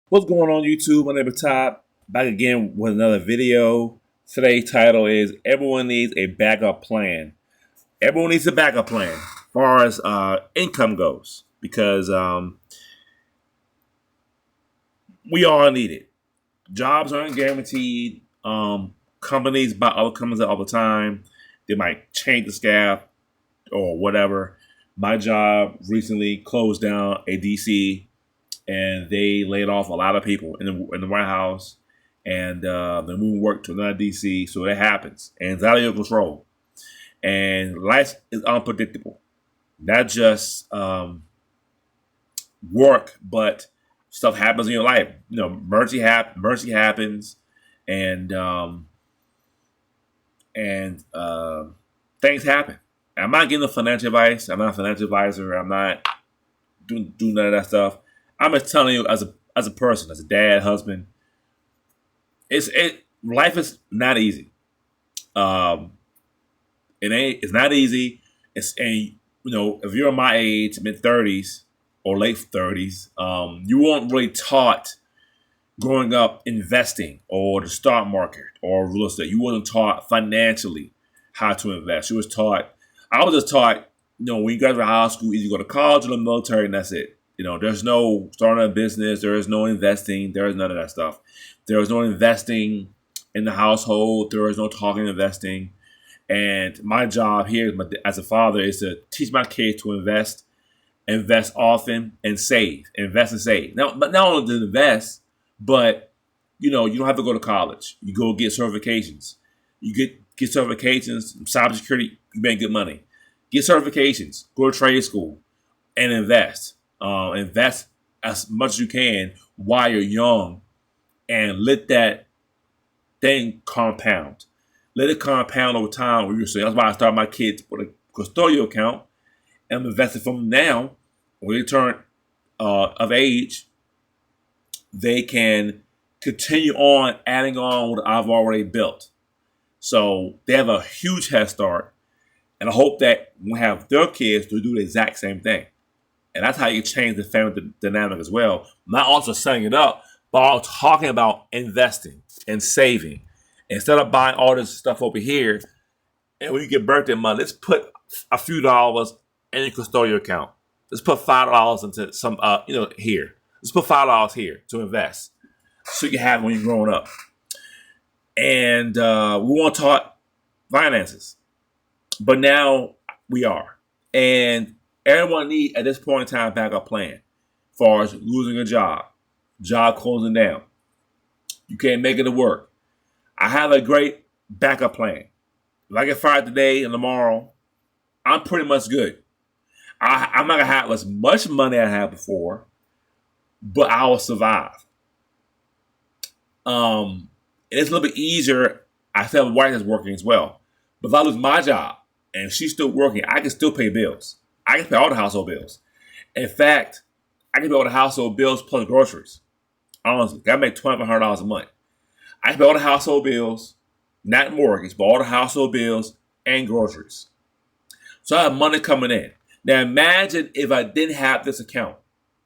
What's going on YouTube? My name is Todd. Back again with another video. Today's title is Everyone Needs a Backup Plan. Everyone needs a backup plan as far as income goes because we all need it. Jobs aren't guaranteed. Companies buy other companies all the time. They might change the staff or whatever. My job recently closed down a DC and they laid off a lot of people in the warehouse, and they're moving work to another DC. So that happens, and it's out of your control. And life is unpredictable, not just work, but stuff happens in your life. You know, mercy happens, and things happen. I'm not giving financial advice. I'm not a financial advisor. I'm not doing none of that stuff. I'm just telling you, as a person, as a dad, husband, life is not easy. Um, it's not easy. If you're my age, mid-30s or late 30s, you weren't really taught growing up investing or the stock market or real estate. You wasn't taught financially how to invest. You was taught. I was just taught. When you graduate high school, either you go to college or the military, and that's it. There's no starting a business. There is no investing. There is none of that stuff. There is no investing in the household. There is no talking investing. And my job here as a father is to teach my kids to invest often, and save. Invest and save. Now, but not only to invest, but you don't have to go to college. You go get certifications. You get certifications. Cybersecurity, you make good money. Get certifications. Go to trade school and invest. Invest as much as you can while you're young, and let that thing compound. Let it compound over time. That's why I start my kids with a custodial account, and I'm investing from now. When they turn of age, they can continue on adding on what I've already built. So they have a huge head start, and I hope that when we have their kids to do the exact same thing. And that's how you change the family dynamic as well. Not also setting it up, but also talking about investing and saving. Instead of buying all this stuff over here, and when you get birthday money, let's put a few dollars in your custodial account. Let's put $5 into some, here. Let's put $5 here to invest, so you can have it when you're growing up. And we want to talk finances, but now we are. And everyone needs, at this point in time, a backup plan. As far as losing a job closing down, you can't make it to work. I have a great backup plan. If I get fired today and tomorrow, I'm pretty much good. I'm not gonna have as much money I had before, but I will survive. And it's a little bit easier. I still have a wife that's working as well. But if I lose my job and she's still working, I can still pay bills. I can pay all the household bills. In fact, I can pay all the household bills plus groceries. Honestly, I make $2,500 a month. I can pay all the household bills, not mortgage, but all the household bills and groceries. So I have money coming in. Now imagine if I didn't have this account.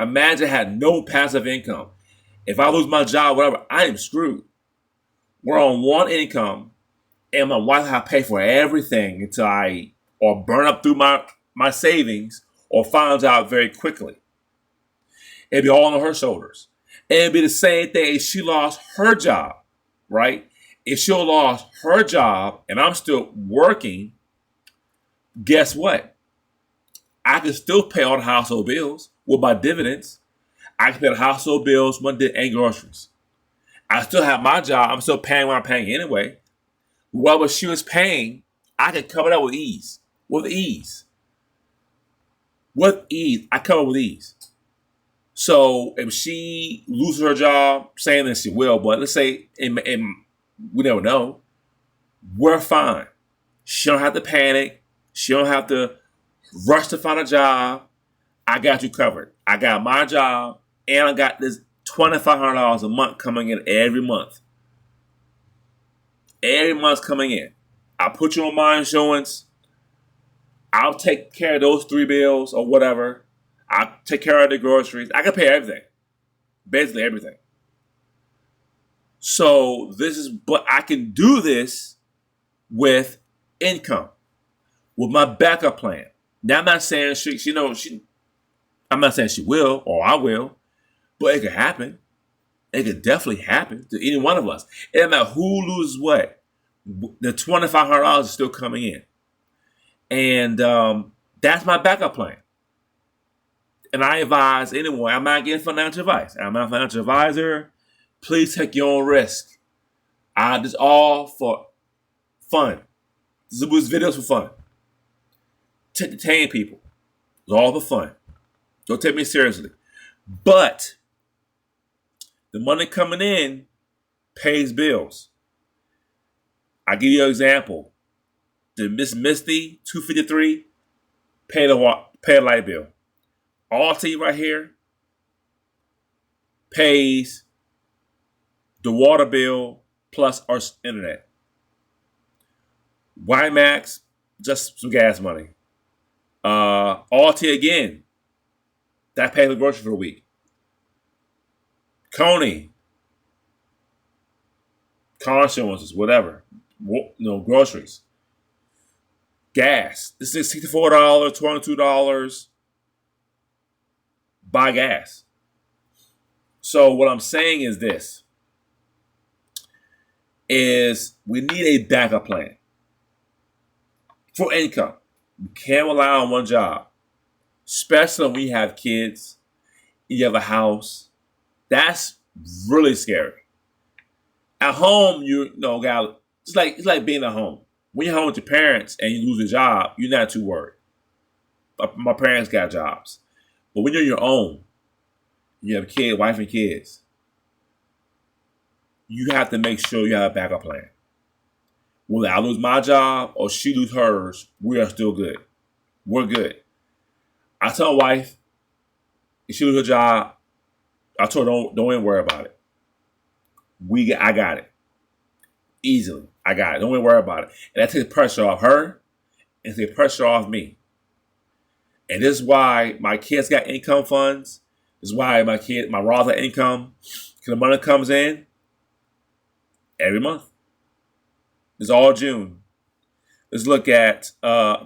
Imagine I had no passive income. If I lose my job, whatever, I am screwed. We're on one income, and my wife has to pay for everything until I or burn up through my savings or finds out very quickly. It'd be all on her shoulders. And it'd be the same thing if she lost her job, right? If she lost her job and I'm still working, guess what? I can still pay all the household bills with my dividends. I can pay the household bills, money, and groceries. I still have my job. I'm still paying what I'm paying anyway. Whatever she was paying, I can cover that with ease. With ease. I cover with ease. So if she loses her job, saying that she will, but let's say, and we never know, we're fine. She don't have to panic. She don't have to rush to find a job. I got you covered. I got my job, and I got this $2,500 a month coming in every month. Every month's coming in. I put you on my insurance. I'll take care of those 3 bills or whatever. I'll take care of the groceries. I can pay everything. Basically everything. So but I can do this with income, with my backup plan. Now I'm not saying I'm not saying she will or I will, but it could happen. It could definitely happen to any one of us. It doesn't matter who loses what. The $2,500 is still coming in, and that's my backup plan. And I advise anyone. I'm not getting financial advice. I'm not a financial advisor. Please take your own risk. This is all for fun. This is videos for fun. To entertain people. It's all for fun. Don't take me seriously. But the money coming in pays bills. I give you an example. The Miss Misty 253 pay a light bill. Alti right here pays the water bill plus our internet. YMAX, just some gas money. Alti again, that pays the groceries for the week. Coney, car insurances, whatever. Groceries. Gas. This is $64, $22. Buy gas. So what I'm saying is this, is we need a backup plan for income. We can't rely on one job, especially when we have kids, you have a house. That's really scary. At home, it's like being at home. When you're home with your parents and you lose a job, you're not too worried. My parents got jobs. But when you're your own, you have a kid, wife and kids, you have to make sure you have a backup plan. Whether I lose my job or she lose hers, we are still good. We're good. I tell my wife, if she lose her job, I told her don't even worry about it. I got it. Easily. I got it. Don't even worry about it. And that takes pressure off her and takes pressure off me. And this is why my kids got income funds. This is why my Roth income, because the money comes in every month. It's all June. Let's look at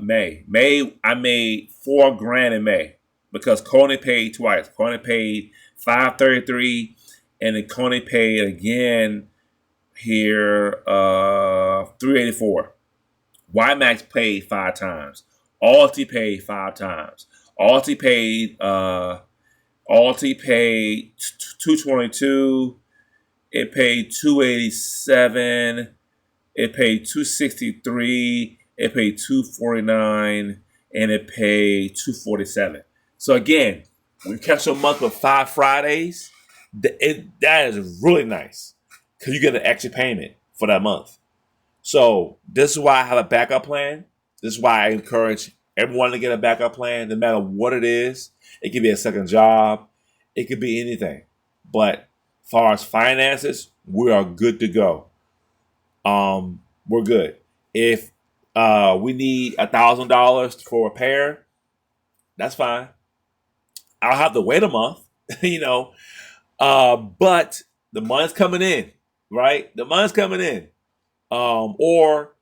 May. May, I made $4,000 in May because Coney paid twice. Coney paid $533, and then Coney paid again here $384. YMAX paid 5 times. Alti paid 5 times. Alti paid $222. It paid $287. It paid $263. It paid $249, and it paid $247. So again, when you catch a month with 5 Fridays, that is really nice because you get an extra payment for that month. So this is why I have a backup plan. This is why I encourage everyone to get a backup plan, no matter what it is. It could be a second job. It could be anything. But as far as finances, we are good to go. We're good. If we need $1,000 for repair, that's fine. I'll have to wait a month, but the money's coming in, right? The money's coming in. Or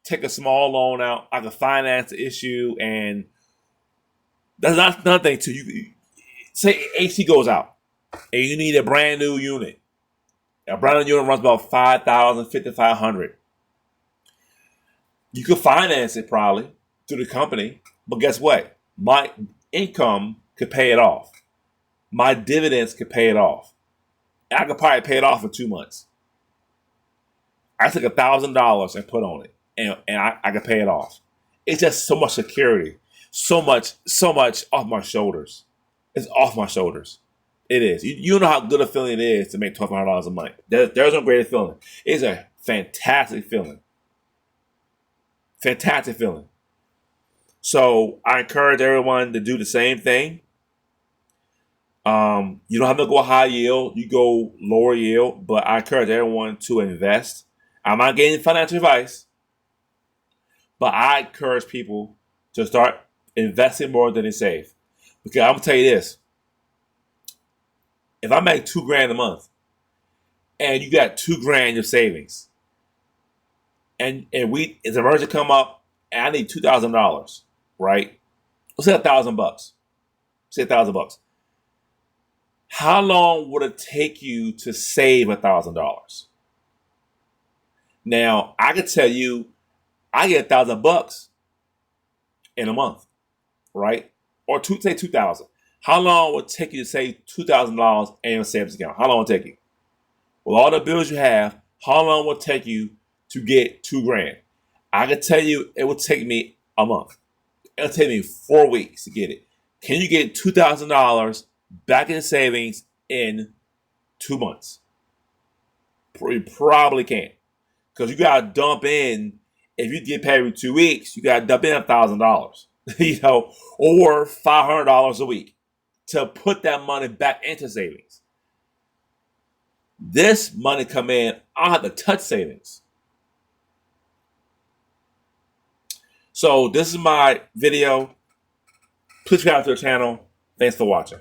take a small loan out. I can finance the issue, and that's not nothing to you. Say AC goes out, and you need a brand new unit. A brand new unit runs about $5,000, $5,500. You could finance it probably through the company, but guess what? My income could pay it off. My dividends could pay it off. I could probably pay it off in 2 months. I took $1,000 and put on it, and I could pay it off. It's just so much security, so much off my shoulders. It's off my shoulders. It is. You know how good a feeling it is to make $1,200 a month. There's no greater feeling. It's a fantastic feeling. Fantastic feeling. So I encourage everyone to do the same thing. You don't have to go high yield. You go lower yield. But I encourage everyone to invest. I'm not getting financial advice, but I encourage people to start investing more than they save. Because I'm going to tell you this. If I make $2,000 a month and you got $2,000 in your savings, and as an emergency come up, and I need $2,000, right? Let's say $1,000. Say $1,000. How long would it take you to save $1,000? Now, I could tell you, I get $1,000 in a month, right? Or say 2,000. How long would it take you to save $2,000 in your savings account? How long would it take you? With all the bills you have, how long would it take you to get $2,000? I can tell you it would take me a month. It'll take me 4 weeks to get it. Can you get $2,000 back in savings in 2 months? You probably can't. Because you got to dump in, if you get paid every 2 weeks, you got to dump in $1,000, or $500 a week to put that money back into savings. This money come in, I don't have to touch savings. So this is my video. Please subscribe to the channel. Thanks for watching.